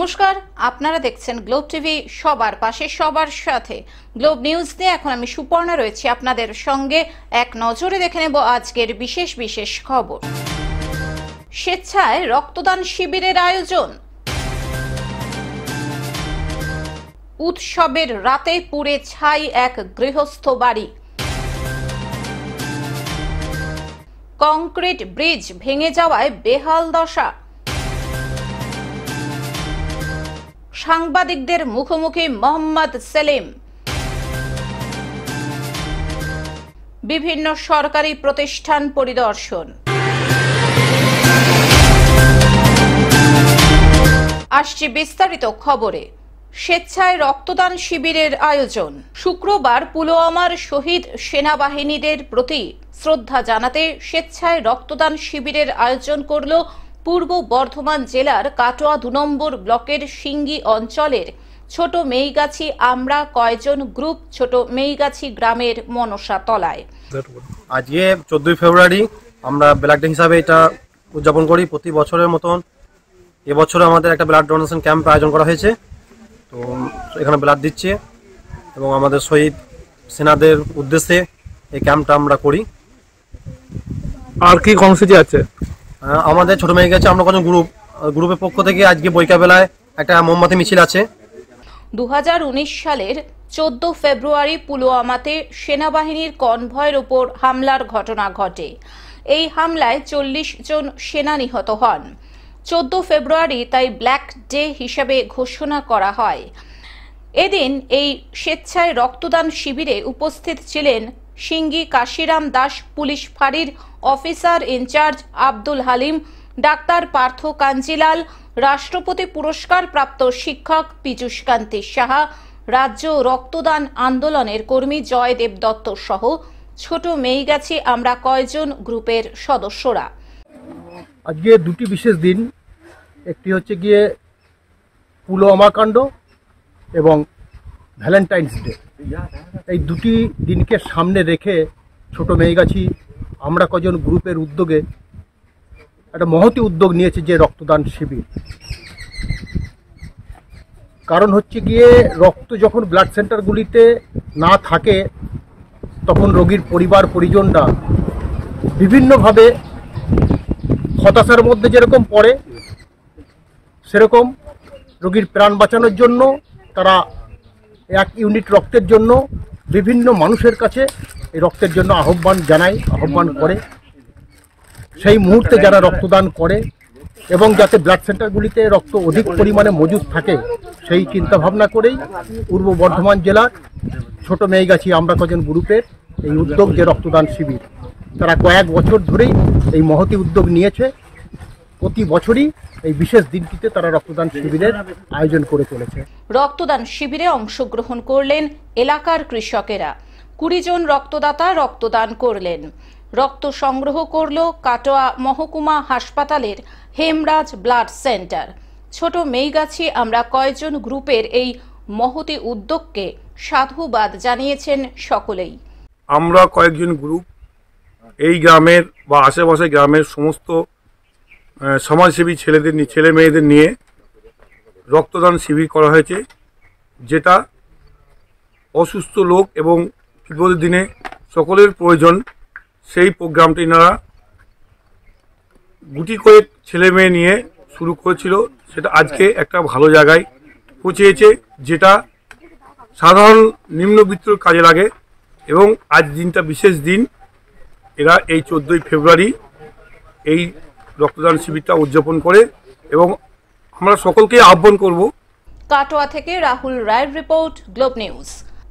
নমস্কার, আপনারা দেখছেন গ্লোব টিভি, সবার পাশে সবার সাথে। গ্লোব নিউজ নিয়ে এখন আমি সুপর্ণা রয়েছি আপনাদের সঙ্গে। এক নজরে দেখে নেব আজকের বিশেষ বিশেষ খবর। স্বেচ্ছায় রক্তদান শিবিরের আয়োজন। উৎসবের রাতে পুড়ে ছাই এক গৃহস্থ বাড়ি। কংক্রিট ব্রিজ ভেঙে যাওয়ায় বেহাল দশা। সাংবাদিকদের মুখোমুখি মোহাম্মদ সেলিম। বিভিন্ন সরকারি প্রতিষ্ঠান পরিদর্শন। আসছে বিস্তারিত খবরে। স্বেচ্ছায় রক্তদান শিবিরের আয়োজন। শুক্রবার পুলওয়ামার শহীদ সেনাবাহিনীদের প্রতি শ্রদ্ধা জানাতে স্বেচ্ছায় রক্তদান শিবিরের আয়োজন করল পূর্ব বর্ধমান জেলার কাটোয়া ২ নম্বর ব্লকের সিঙ্গি অঞ্চলের ছোট মেইগাছি আমরা কয়জন গ্রুপ ছোট মেইগাছি গ্রামের মনসা তলায়। আজকে 14 ফেব্রুয়ারি আমরা ব্লাড ডে হিসাবে এটা উদযাপন করি প্রতি বছরের মতন। এবছর আমাদের একটা ব্লাড ডোনেশন ক্যাম্প আয়োজন করা হয়েছে, তো এখানে ব্লাড দিচ্ছে এবং আমাদের শহীদ সেনাদের উদ্দেশ্যে এই ক্যাম্পটা আমরা করি। আর কি কর্মসূচি আছে? আমাদের ছোট মেয়ে গেছে আমরা কজন গ্রুপের পক্ষ থেকে আজকে বৈকা বেলায় একটা মোমবাতি মিছিল আছে। 2019 সালের 14 ফেব্রুয়ারি পুলওয়ামাতে সেনাবাহিনীর কনভয়ের ওপর হামলার ঘটনা ঘটে। এই হামলায় 40 জন সেনা নিহত হন। 14 ফেব্রুয়ারি তাই ব্ল্যাক ডে হিসাবে ঘোষণা করা হয়। এদিন এই স্বেচ্ছায় রক্তদান শিবিরে উপস্থিত ছিলেন সিঙ্গি কাশিরাম দাস পুলিশ ফাঁড়ির অফিসার ইনচার্জ আব্দুল হালিম, ডাক্তার পার্থ কাঞ্জিলাল, রাষ্ট্রপতি পুরস্কার প্রাপ্ত শিক্ষক পীযূষ কান্তি সাহা, রাজ্য রক্তদান আন্দোলনের কর্মী জয়দেব দত্ত সহ ছোট মেইগাছি আমরা কয়জন গ্রুপের সদস্যরা। আজকে দুটি বিশেষ দিন, একটি হচ্ছে গিয়ে পুলওয়ামা কাণ্ড এবং ভ্যালেন্টাইন্স ডে। এই দুটি দিনকে সামনে রেখে ছোট মেইগাছি আমরা কজন গ্রুপের উদ্যোগে একটা মহতি উদ্যোগ নিয়েছে যে রক্তদান শিবির। কারণ হচ্ছে গিয়ে রক্ত যখন ব্লাড সেন্টারগুলিতে না থাকে তখন রোগীর পরিবার পরিজনরা বিভিন্নভাবে হতাশার মধ্যে যেরকম পড়ে, সেরকম রোগীর প্রাণ বাঁচানোর জন্য তারা 1 ইউনিট রক্তের জন্য বিভিন্ন মানুষের কাছে এই রক্তের জন্য আহ্বান করে। সেই মুহূর্তে যারা রক্তদান করে এবং যাতে ব্লাড সেন্টারগুলিতে রক্ত অধিক পরিমাণে মজুদ থাকে সেই চিন্তাভাবনা করেই পূর্ব বর্ধমান জেলার ছোট মেইগাছি আমরা কজন গ্রুপের এই উদ্যোগ যে রক্তদান শিবির, তারা কয়েক বছর ধরেই এই মহতি উদ্যোগ নিয়েছে। প্রতি বছরই এই বিশেষ দিনটিতে তারা রক্তদান শিবিরের আয়োজন করে চলেছে। রক্তদান শিবিরে অংশগ্রহণ করলেন এলাকার কৃষকেরা। 20 জন রক্তদাতা রক্তদান করলেন। রক্ত সংগ্রহ করল কাটোয়া মহকুমা হাসপাতালের হেমরাজ ব্লাড সেন্টার। ছোট মেইগাছি আমরা কয়জন গ্রুপের এই মহতি উদ্যোগকে সাধুবাদ জানিয়েছেন সকলেই। আমরা কয়েকজন গ্রুপ এই গ্রামের বা আশেপাশে গ্রামের সমস্ত সমাজসেবী ছেলে মেয়েদের নিয়ে রক্তদান শিবির করা হয়েছে, যেটা অসুস্থ লোক এবং বিপদের দিনে সকলের প্রয়োজন। সেই প্রোগ্রামটি এনারা গুটি কয়েক ছেলে মেয়ে নিয়ে শুরু করেছিল, সেটা আজকে একটা ভালো জায়গায় পৌঁছেছে, যেটা সাধারণ নিম্নবিত্তর কাজে লাগে। এবং আজ দিনটা বিশেষ দিন, এরা এই 14 ফেব্রুয়ারি এই রক্তদান শিবিরটা উদযাপন করে এবং আমরা সকলকে আহ্বান করব। কাটোয়া থেকে রাহুল রায়ের রিপোর্ট, গ্লোব নিউজ।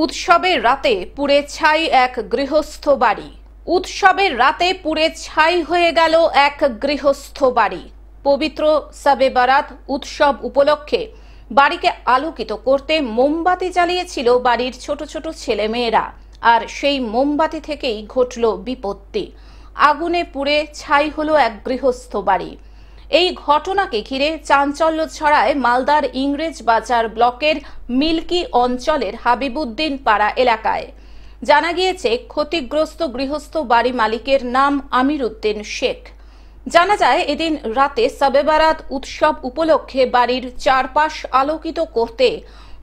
উৎসবের রাতে পুড়ে ছাই এক গৃহস্থ বাড়ি। উৎসবের রাতে পুড়ে ছাই হয়ে গেল এক গৃহস্থ বাড়ি। পবিত্র শবে বারাত উৎসব উপলক্ষে বাড়িকে আলোকিত করতে মোমবাতি জ্বালিয়েছিল বাড়ির ছোট ছোট ছেলেমেয়েরা, আর সেই মোমবাতি থেকেই ঘটল বিপত্তি। আগুনে পুড়ে ছাই হলো এক গৃহস্থ বাড়ি। এই ঘটনাকে ঘিরে চাঞ্চল্য ছড়ায় মালদার ইংরেজ বাজার ব্লকের মিল্কি অঞ্চলের হাবিবুদ্দিন পাড়া এলাকায়। জানা গিয়েছে ক্ষতিগ্রস্ত গৃহস্থ বাড়ি মালিকের নাম আমির উদ্দিন শেখ। জানা যায় এদিন রাতে শবে বারাত উৎসব উপলক্ষে বাড়ির চারপাশ আলোকিত করতে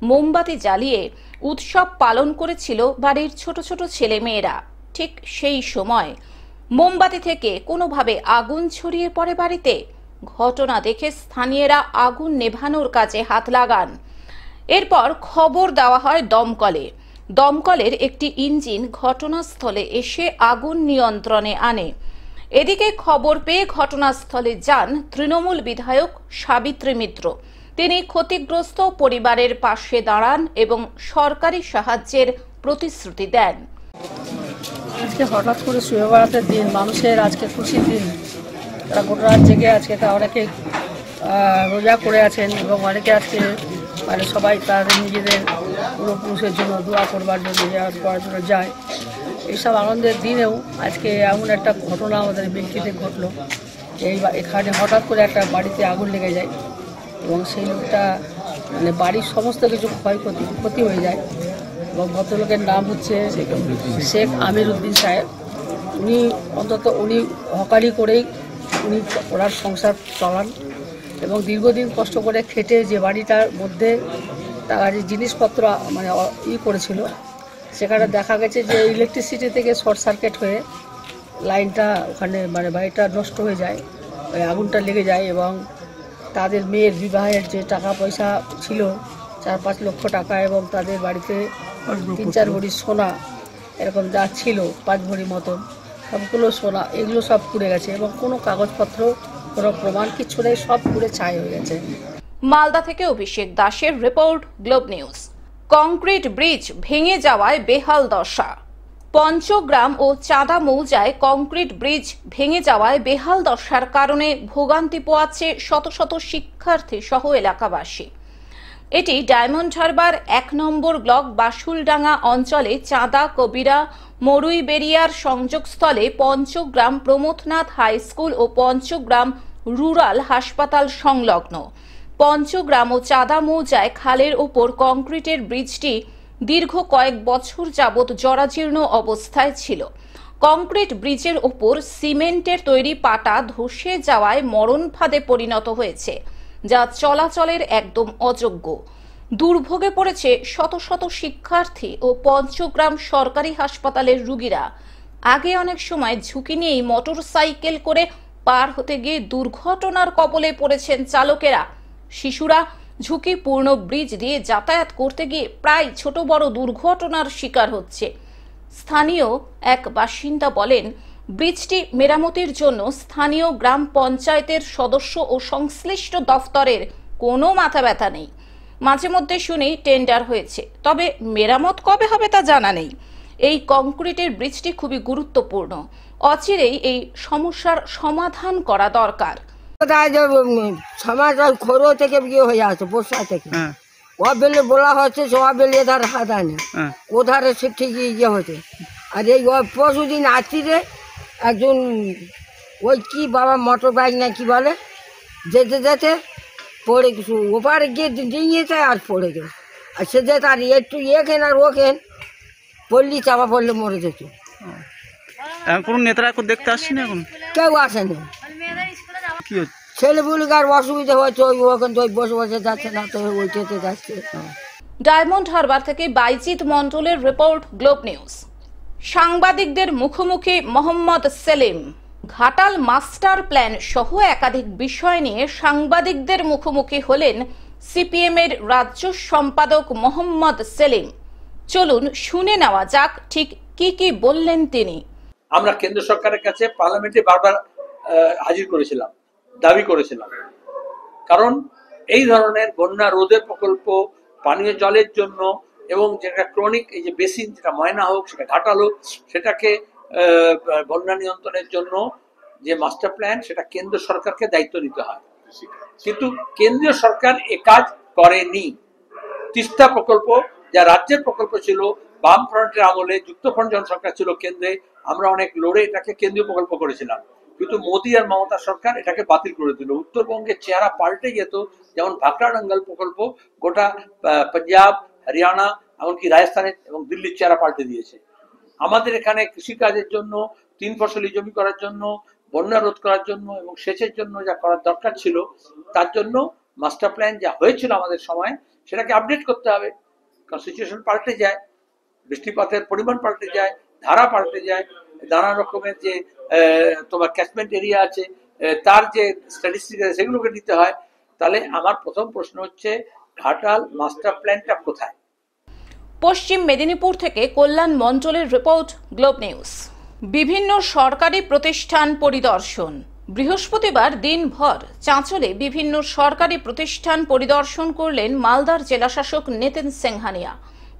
মোমবাতি জ্বালিয়ে উৎসব পালন করেছিল বাড়ির ছোট ছোট ছেলে মেয়েরা। ঠিক সেই সময় মোমবাতি থেকে কোনোভাবে আগুন ছড়িয়ে পড়ে বাড়িতে। ঘটনা দেখে স্থানীয়রা আগুন নেভানোর কাজে হাত লাগান। এরপর খবর দেওয়া হয় দমকলে। দমকলের একটি ইঞ্জিন ঘটনাস্থলে এসে আগুন নিয়ন্ত্রণে আনে। এদিকে খবর পেয়ে ঘটনাস্থলে যান তৃণমূল বিধায়ক সাবিত্রী মিত্র। তিনি ক্ষতিগ্রস্ত পরিবারের পাশে দাঁড়ান এবং সরকারি সাহায্যের প্রতিশ্রুতি দেন। আজকে হঠাৎ করে শবে বারাতের দিন, মানুষের আজকে খুশির দিন। তারা গোটা রাত জেগে আজকে অনেকে রোজা করে আছেন এবং অনেকে আজকে মানে সবাই তাদের নিজেদের পূর্বপুরুষের জন্য দোয়া করবার জন্য করার জন্য যায়। এইসব আনন্দের দিনেও আজকে এমন একটা ঘটনা আমাদের ব্যক্তিতে ঘটলো। এখানে হঠাৎ করে একটা বাড়িতে আগুন লেগে যায় এবং সেই লোকটা মানে বাড়ির সমস্ত কিছু ক্ষতি হয়ে যায়। এবং ভদ্রলোকের নাম হচ্ছে শেখ আমির উদ্দিন সাহেব। উনি হকারি করেই ওনার সংসার চালান এবং দীর্ঘদিন কষ্ট করে খেটে যে বাড়িটার মধ্যে তারা যে জিনিসপত্র মানে করেছিল, সেখানে দেখা গেছে যে ইলেকট্রিসিটি থেকে শর্ট সার্কিট হয়ে লাইনটা ওখানে মানে বাড়িটা নষ্ট হয়ে যায়, আগুনটা লেগে যায়। এবং তাদের মেয়ের বিবাহের যে টাকা পয়সা ছিল 4-5 লক্ষ টাকা এবং তাদের বাড়িতে 3-4 ভরি সোনা এরকম যা ছিল 5 ভরি মতন সবগুলো সোনা, এগুলো সব পুড়ে গেছে এবং কোনো কাগজপত্র কোনো প্রমাণ কিছু নেই, সব পুড়ে ছাই হয়ে গেছে। মালদা থেকে অভিষেক দাসের report, globe news. Concrete bridge ভেঙে যাওয়ায় বেহাল দশা। পঞ্চগ্রাম ও চাঁদা মৌজায় কংক্রিট ব্রিজ ভেঙে যাওয়ায় বেহাল দশার কারণে ভোগান্তি পোয়াচ্ছে শত শত শিক্ষার্থী সহ এলাকাবাসী। এটি ডায়মন্ড হারবার 1 নম্বর ব্লক বাসুলডাঙ্গা অঞ্চলে চাঁদা কবিরা মরুইবেরিয়ার সংযোগস্থলে পঞ্চগ্রাম প্রমথনাথ হাই স্কুল ও পঞ্চগ্রাম রুরাল হাসপাতাল সংলগ্ন। পঞ্চগ্রাম ও চাঁদা মৌজায় খালের ওপর কংক্রিটের ব্রিজটি দীর্ঘ কয়েক বছর যাবৎ জরাজীর্ণ অবস্থায় ছিল। কংক্রিট ব্রিজের ওপর সিমেন্টের তৈরি পাটা ধসে যাওয়ায় মরণ ফাঁদে পরিণত হয়েছে, যা চলাচলের একদম অযোগ্য। দুর্ভোগে পড়েছে শত শত শিক্ষার্থী ও পঞ্চগ্রাম সরকারি হাসপাতালের রোগীরা। আগে অনেক সময় ঝুঁকি নিয়েই মোটর সাইকেল করে পার হতে গিয়ে দুর্ঘটনার কবলে পড়েছেন চালকেরা। শিশুরা ঝুঁকিপূর্ণ ব্রিজ দিয়ে যাতায়াত করতে গিয়ে প্রায় ছোট বড় দুর্ঘটনার শিকার হচ্ছে। স্থানীয় এক বাসিন্দা বলেন, ব্রিজটি মেরামতির জন্য স্থানীয় গ্রাম পঞ্চায়েতের সদস্য ও সংশ্লিষ্ট দফতরের কোনো মাথা ব্যথা নেই। মাঝে মধ্যে শুনি টেন্ডার হয়েছে, তবে মেরামত কবে হবে তা জানা নেই। এই কংক্রিটের ব্রিজটি খুবই গুরুত্বপূর্ণ। অচিরেই এই সমস্যার সমাধান করা দরকার। সমাজ খোরো থেকে বিয়ে হয়ে আছে, বর্ষা থেকে ও বেলে বলা হচ্ছে সব বেলে এধার হাত আনে, ওধারে সে ঠিকই ইয়ে হচ্ছে। আর এই পরশুদিন আসছিরে একজন ওই কি বাবা মোটর বাইক না কি বলে, যেতে যেতে পড়ে কিছু ওপারে গিয়ে ডিঙিয়েছে আর পড়ে গেল। আর সে যেতে আর একটু এখেন আর ওখেন পড়লি চাপা পড়লে মরে যেত। কোন নেতারা দেখতে আসছে না, এখন কেউ আসেনি। কি হচ্ছে ছেলেপুলিকার অসুবিধা হচ্ছে, ওই ওখান তো বসে বসে যাচ্ছে না, তো ওইটাতে যাচ্ছে। ডায়মন্ড হারবার থেকে বাইজিৎ মন্ডলের রিপোর্ট, গ্লোব নিউজ। সাংবাদিকদের মুখোমুখি মোহাম্মদ সেলিম। ঘাটাল মাস্টার প্ল্যান সহ একাধিক বিষয় নিয়ে সাংবাদিকদের মুখোমুখি হলেন সিপিএম এর রাজ্য সম্পাদক মোহাম্মদ সেলিম। চলুন শুনে নেওয়া যাক ঠিক কি কি বললেন তিনি। আমরা কেন্দ্র সরকারের কাছে পার্লামেন্টে বারবার হাজির করেছিলাম, দাবি করেছিলাম, কারণ এই ধরনের বন্যা রোধের প্রকল্প, পানীয় জলের জন্য এবং যেটা ক্রনিক এই যে বেসিন, যেটা ময়না হোক সেটা ঘাটাল হোক, সেটাকে বন্যা নিয়ন্ত্রণের জন্য যে মাস্টার প্ল্যান, সেটা কেন্দ্র সরকারকে দায়িত্ব নিতে হয়। কিন্তু কেন্দ্রীয় সরকার এ কাজ করেনি। তিস্তা প্রকল্প যা রাজ্যের প্রকল্প ছিল, বামফ্রন্টের আমলে যুক্তফ্রন্ট যখন সরকার ছিল কেন্দ্রে, আমরা অনেক লড়ে এটাকে কেন্দ্রীয় প্রকল্প করেছিলাম, কিন্তু মোদী আর মমতা সরকার এটাকে বাতিল করে দিল। উত্তরবঙ্গের চেহারা পাল্টে যেত, যেমন ভাকরাডাঙ্গাল প্রকল্প গোটা পাঞ্জাব, হরিয়ানা, এমনকি রাজস্থানের এবং দিল্লির চেহারা পাল্টে দিয়েছে। আমাদের এখানে কৃষিকাজের জন্য, 3 ফসলি জমি করার জন্য, বন্যা রোধ করার জন্য এবং সেচের জন্য যা করার দরকার ছিল তার জন্য মাস্টার প্ল্যান যা হয়েছিল আমাদের সময় সেটাকে আপডেট করতে হবে, কারণ সিচুয়েশন পাল্টে যায়, বৃষ্টিপাতের পরিমাণ পাল্টে যায়, ধারা পাল্টে যায়, নানা রকমের যে তোমার ক্যাচমেন্ট এরিয়া আছে তার যে স্ট্যাটিস্টিক আছে সেগুলোকে নিতে হয়। তাহলে আমার প্রথম প্রশ্ন হচ্ছে ঘাটাল মাস্টার প্ল্যানটা কোথায়? পশ্চিম মেদিনীপুর থেকে কল্যাণ মণ্ডলের রিপোর্ট, গ্লোব নিউজ। বিভিন্ন সরকারি প্রতিষ্ঠান পরিদর্শন। বৃহস্পতিবার দিনভর চাঁচলে বিভিন্ন সরকারি প্রতিষ্ঠান পরিদর্শন করলেন মালদার জেলাশাসক নিতিন সিংহানিয়া।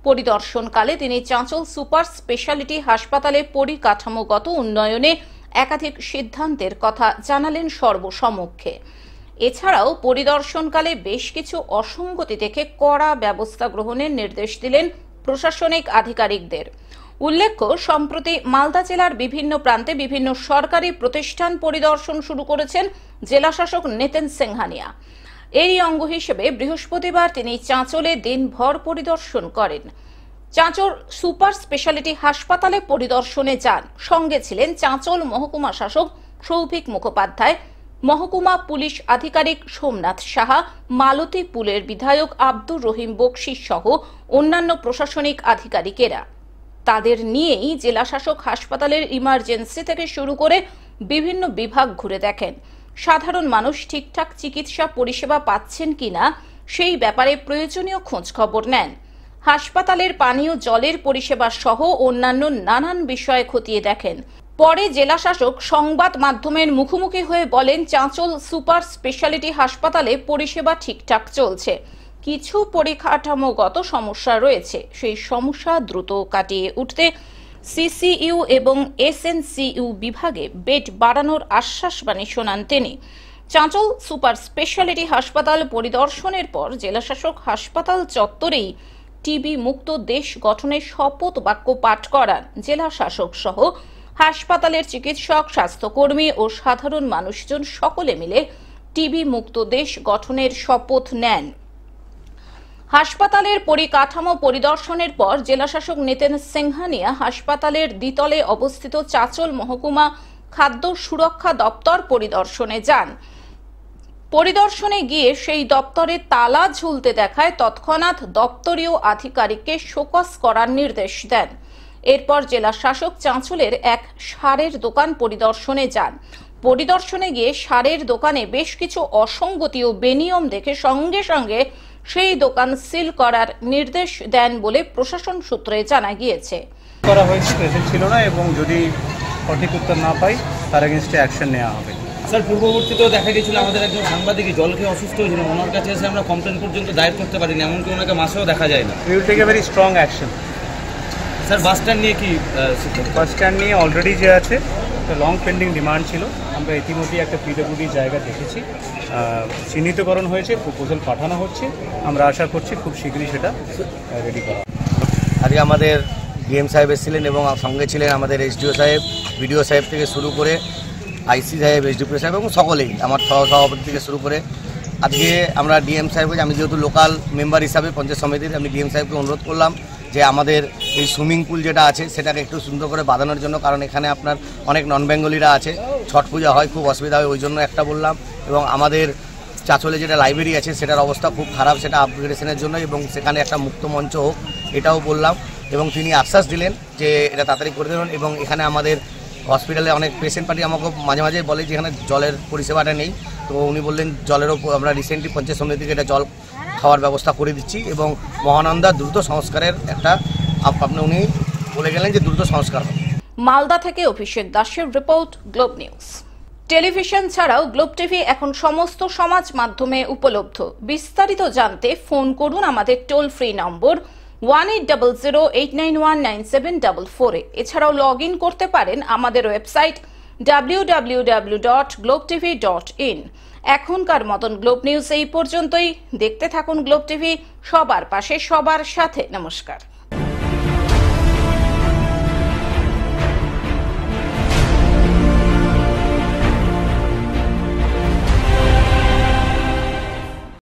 পরিদর্শনকালে তিনি চাঁচল সুপার স্পেশালিটি হাসপাতালে পরিকাঠামোগত উন্নয়নে একাধিক সিদ্ধান্তের কথা জানালেন সর্বসমক্ষে। এছাড়াও পরিদর্শনকালে বেশ কিছু অসঙ্গতি দেখে কড়া ব্যবস্থা গ্রহণের নির্দেশ দিলেন প্রশাসনিক আধিকারিকদের। উল্লেখ্য, সম্প্রতি মালদা জেলার বিভিন্ন প্রান্তে বিভিন্ন সরকারি প্রতিষ্ঠান পরিদর্শন শুরু করেছেন জেলাশাসক নিতিন সিংহানিয়া। এরই অঙ্গ হিসেবে বৃহস্পতিবার তিনি চাঁচলে দিনভর পরিদর্শন করেন। চাঁচল সুপার স্পেশালিটি হাসপাতালে পরিদর্শনে যান। সঙ্গে ছিলেন চাঁচল মহকুমা শাসক সৌভিক মুখোপাধ্যায়, মহকুমা পুলিশ আধিকারিক সোমনাথ সাহা, মালতী পুলের বিধায়ক আব্দুর রহিম বকশি সহ অন্যান্য প্রশাসনিক আধিকারিকেরা। তাদের নিয়েই জেলাশাসক হাসপাতালের ইমার্জেন্সি থেকে শুরু করে বিভিন্ন বিভাগ ঘুরে দেখেন। সাধারণ মানুষ ঠিকঠাক চিকিৎসা পরিষেবা পাচ্ছেন কিনা সেই ব্যাপারে প্রয়োজনীয় খোঁজ খবর নেন। হাসপাতালের পানীয় জলের পরিষেবা সহ অন্যান্য নানান বিষয় খতিয়ে দেখেন। পরে জেলাশাসক সংবাদ মাধ্যমের মুখোমুখি হয়ে বলেন, চাঁচল সুপার স্পেশালিটি হাসপাতালে পরিষেবা ঠিকঠাক চলছে, কিছু পরিকাঠামোগত সমস্যা রয়েছে, সেই সমস্যা দ্রুত কাটিয়ে উঠতে সিসিইউ এবং এসএনসিইউ বিভাগে বেড বাড়ানোর আশ্বাসবাণী শোনান তিনি। চাঁচল সুপার স্পেশালিটি হাসপাতাল পরিদর্শনের পর জেলাশাসক হাসপাতাল চত্বরেই টিবি মুক্ত দেশ গঠনের শপথ বাক্য পাঠ করান। জেলা শাসক সহ হাসপাতালের চিকিৎসক, স্বাস্থ্যকর্মী ও সাধারণ মানুষজন সকলে মিলে টিবি মুক্ত দেশ গঠনের শপথ নেন। হাসপাতালের পরিকাঠামো পরিদর্শনের পর জেলাশাসক নিতিন সিংহানিয়া হাসপাতালের দ্বিতলে অবস্থিত চাঁচল মহকুমা খাদ্য সুরক্ষা দপ্তর পরিদর্শনে যান। পরিদর্শনে গিয়ে সেই দপ্তরে তালা ঝুলতে দেখায় তৎক্ষণাৎ দপ্তরীয় আধিকারিককে শোকজ করার নির্দেশ দেন। এরপর জেলা শাসক চাঁচলের এক সারের দোকান পরিদর্শনে যান। পরিদর্শনে গিয়ে সারের দোকানে বেশ কিছু অসঙ্গতি ও বেনিয়ম দেখে সঙ্গে সঙ্গে সেই দোকান সিল করার নির্দেশ দেন বলে প্রশাসন সূত্রে জানা গিয়েছে। করা হয়েছে, প্রেজেন্ট ছিল না এবং যদি সঠিক উত্তর না পাই তার এগেইনস্টে অ্যাকশন নেওয়া হবে। স্যার, পূর্ববর্তীতেও দেখা গেছিল আমাদের একজন সাংবাদিক জল খেয়ে অসুস্থ হয়েছিল, ওনার কাছে এসে আমরা কমপ্লেন পর্যন্ত দায়ের করতে পারিনি, এমনকি ওনাকে মাসেও দেখা যায় না। We will take a very strong action. Sir, bus stand নিয়ে কি? বাস স্ট্যান্ড নিয়ে অলরেডি যে আছে একটা লং পেন্ডিং ডিমান্ড ছিল, আমরা ইতিমধ্যেই একটা পিডব্লিউডি জায়গা দেখেছি, চিহ্নিতকরণ হয়েছে, প্রপোজাল পাঠানো হচ্ছে, আমরা আশা করছি খুব শীঘ্রই সেটা রেডি করা। আজকে আমাদের ডিএম সাহেব এসেছিলেন এবং সঙ্গে ছিলেন আমাদের এসডিও সাহেব, বিডিও সাহেব থেকে শুরু করে আইসি সাহেব, এসডিপিও সাহেব এবং সকলেই, আমার সভাপতি থেকে শুরু করে। আজকে আমরা ডিএম সাহেবকে, আমি যেহেতু লোকাল মেম্বার হিসাবে পঞ্চায়েত সমিতির, আমি ডিএম সাহেবকে অনুরোধ করলাম যে আমাদের এই সুইমিং পুল যেটা আছে সেটাকে একটু সুন্দর করে বাঁধানোর জন্য, কারণ এখানে আপনার অনেক নন বেঙ্গলিরা আছে, ছট পূজা হয়, খুব অসুবিধা হয়, ওই জন্য একটা বললাম। এবং আমাদের চাঁচলে যেটা লাইব্রেরি আছে সেটার অবস্থা খুব খারাপ, সেটা আপগ্রেডেশনের জন্য এবং সেখানে একটা মুক্ত মঞ্চ হোক, এটাও বললাম। এবং তিনি আশ্বাস দিলেন যে এটা তাড়াতাড়ি করে দেবেন। এবং এখানে আমাদের হসপিটালে অনেক পেশেন্ট পার্টি আমাকে মাঝে মাঝে বলে যে এখানে জলের পরিষেবাটা নেই, তো উনি বললেন জলেরও আমরা রিসেন্টলি পঞ্চায়েত সমিতি থেকে এটা জল খাওয়ার ব্যবস্থা করে দিচ্ছি এবং মহানন্দা দ্রুত সংস্কারের একটা উনি বলে গেলেন যে দ্রুত সংস্কার হবে। মালদা থেকে অভিষেক দাসের রিপোর্ট, গ্লোব নিউজ। টেলিভিশন ছাড়াও গ্লোব টিভি এখন সমস্ত সমাজ মাধ্যমে উপলব্ধ। বিস্তারিত জানতে ফোন করুন আমাদের টোল ফ্রি নম্বর 1800891974 এছাড়াও লগ ইন করতে পারেন আমাদের ওয়েবসাইট www.globetv.in। এখনকার মতন গ্লোব নিউজ এই পর্যন্তই। দেখতে থাকুন গ্লোব টিভি, সবার পাশে সবার সাথে। নমস্কার।